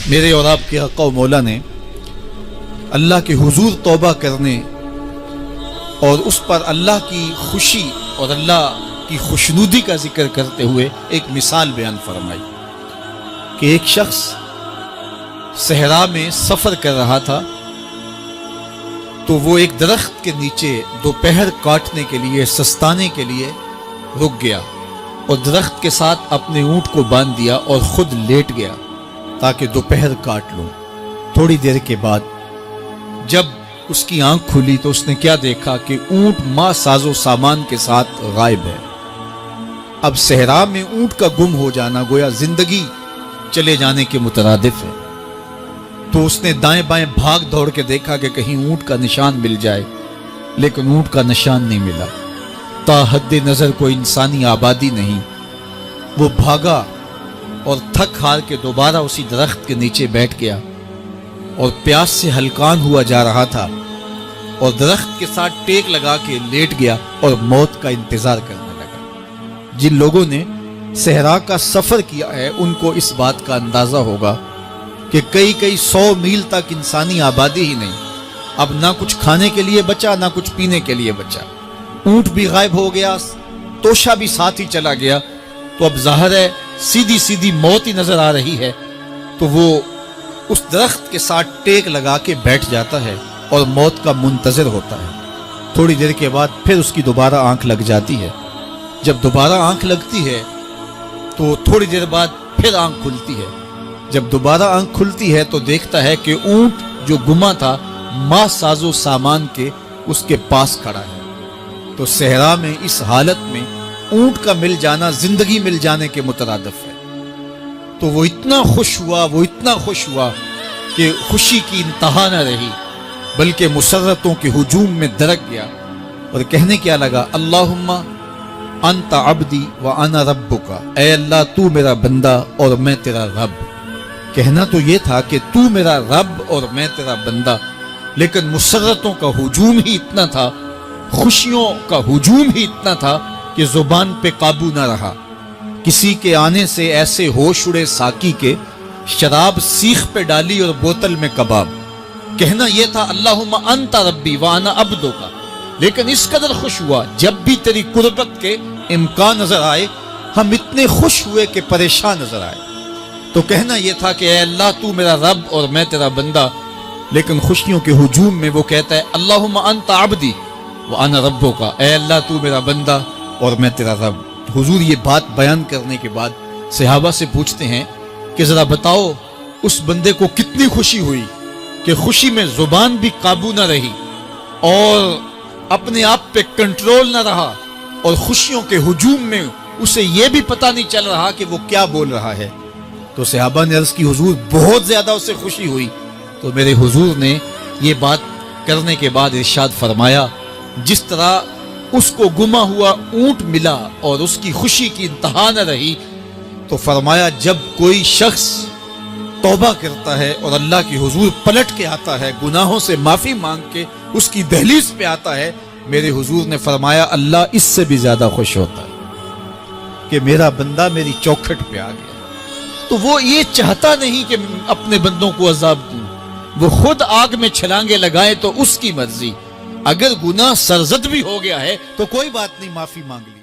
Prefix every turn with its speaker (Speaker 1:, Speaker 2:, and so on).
Speaker 1: میرے اور آپ کے آقا و مولا نے اللہ کے حضور توبہ کرنے اور اس پر اللہ کی خوشی اور اللہ کی خوشنودی کا ذکر کرتے ہوئے ایک مثال بیان فرمائی کہ ایک شخص صحرا میں سفر کر رہا تھا تو وہ ایک درخت کے نیچے دوپہر کاٹنے کے لیے سستانے کے لیے رک گیا اور درخت کے ساتھ اپنے اونٹ کو باندھ دیا اور خود لیٹ گیا تاکہ دوپہر کاٹ لوں۔ تھوڑی دیر کے بعد جب اس کی آنکھ کھلی تو اس نے کیا دیکھا کہ اونٹ ماں ساز و سامان کے ساتھ غائب ہے۔ اب صحرا میں اونٹ کا گم ہو جانا گویا زندگی چلے جانے کے مترادف ہے، تو اس نے دائیں بائیں بھاگ دوڑ کے دیکھا کہ کہیں اونٹ کا نشان مل جائے، لیکن اونٹ کا نشان نہیں ملا۔ تا حد نظر کوئی انسانی آبادی نہیں۔ وہ بھاگا اور تھک ہار کے دوبارہ اسی درخت کے نیچے بیٹھ گیا اور پیاس سے ہلکان ہوا جا رہا تھا اور درخت کے ساتھ ٹیک لگا کے لیٹ گیا اور موت کا انتظار کرنے لگا۔ جن لوگوں نے صحرا کا سفر کیا ہے ان کو اس بات کا اندازہ ہوگا کہ کئی 100 میل تک انسانی آبادی ہی نہیں، اب نہ کچھ کھانے کے لیے بچا نہ کچھ پینے کے لیے بچا، اونٹ بھی غائب ہو گیا، توشا بھی ساتھ ہی چلا گیا، تو اب ظاہر ہے سیدھی موت ہی نظر آ رہی ہے، تو وہ اس درخت کے ساتھ ٹیک لگا کے بیٹھ جاتا ہے اور موت کا منتظر ہوتا ہے۔ تھوڑی دیر کے بعد پھر اس کی دوبارہ آنکھ لگ جاتی ہے۔ جب دوبارہ آنکھ لگتی ہے تو تھوڑی دیر بعد پھر آنکھ کھلتی ہے۔ جب دوبارہ آنکھ کھلتی ہے تو دیکھتا ہے کہ اونٹ جو گما تھا ماں ساز و سامان کے اس کے پاس کھڑا ہے۔ تو صحرا میں اس حالت میں اونٹ کا مل جانا زندگی مل جانے کے مترادف ہے۔ تو وہ اتنا خوش ہوا کہ خوشی کی انتہا نہ رہی، بلکہ مسرتوں کے ہجوم میں درک گیا اور کہنے کیا لگا، اللہم انت عبدی وانا ربک، اے اللہ تو میرا بندہ اور میں تیرا رب۔ کہنا تو یہ تھا کہ تو میرا رب اور میں تیرا بندہ، لیکن مسرتوں کا ہجوم ہی اتنا تھا، خوشیوں کا ہجوم ہی اتنا تھا کہ زبان پہ قابو نہ رہا۔ کسی کے آنے سے ایسے ہوش اڑے ساقی کے، شراب سیخ پہ ڈالی اور بوتل میں کباب۔ کہنا یہ تھا اللہم انت ربی وانا عبدک، لیکن اس قدر خوش ہوا جب بھی تیری قربت کے امکان نظر آئے ہم اتنے خوش ہوئے کہ پریشان نظر آئے۔ تو کہنا یہ تھا کہ اے اللہ تو میرا رب اور میں تیرا بندہ، لیکن خوشیوں کے ہجوم میں وہ کہتا ہے اللہم انت عبدی وانا ربک، اے اللہ تو میرا بندہ اور میں تیرا رب۔ حضور یہ بات بیان کرنے کے بعد صحابہ سے پوچھتے ہیں کہ ذرا بتاؤ اس بندے کو کتنی خوشی ہوئی کہ خوشی میں زبان بھی قابو نہ رہی اور اپنے آپ پہ کنٹرول نہ رہا، اور خوشیوں کے ہجوم میں اسے یہ بھی پتہ نہیں چل رہا کہ وہ کیا بول رہا ہے۔ تو صحابہ نے عرض کی حضور بہت زیادہ اسے خوشی ہوئی۔ تو میرے حضور نے یہ بات کرنے کے بعد ارشاد فرمایا، جس طرح اس کو گما ہوا اونٹ ملا اور اس کی خوشی کی انتہا نہ رہی، تو فرمایا جب کوئی شخص توبہ کرتا ہے اور اللہ کی حضور پلٹ کے آتا ہے، گناہوں سے معافی مانگ کے اس کی دہلیز پہ آتا ہے، میرے حضور نے فرمایا اللہ اس سے بھی زیادہ خوش ہوتا ہے کہ میرا بندہ میری چوکھٹ پہ آ گیا۔ تو وہ یہ چاہتا نہیں کہ اپنے بندوں کو عذاب دوں، وہ خود آگ میں چھلانگے لگائے تو اس کی مرضی، اگر گناہ سرزد بھی ہو گیا ہے تو کوئی بات نہیں، معافی مانگ لی۔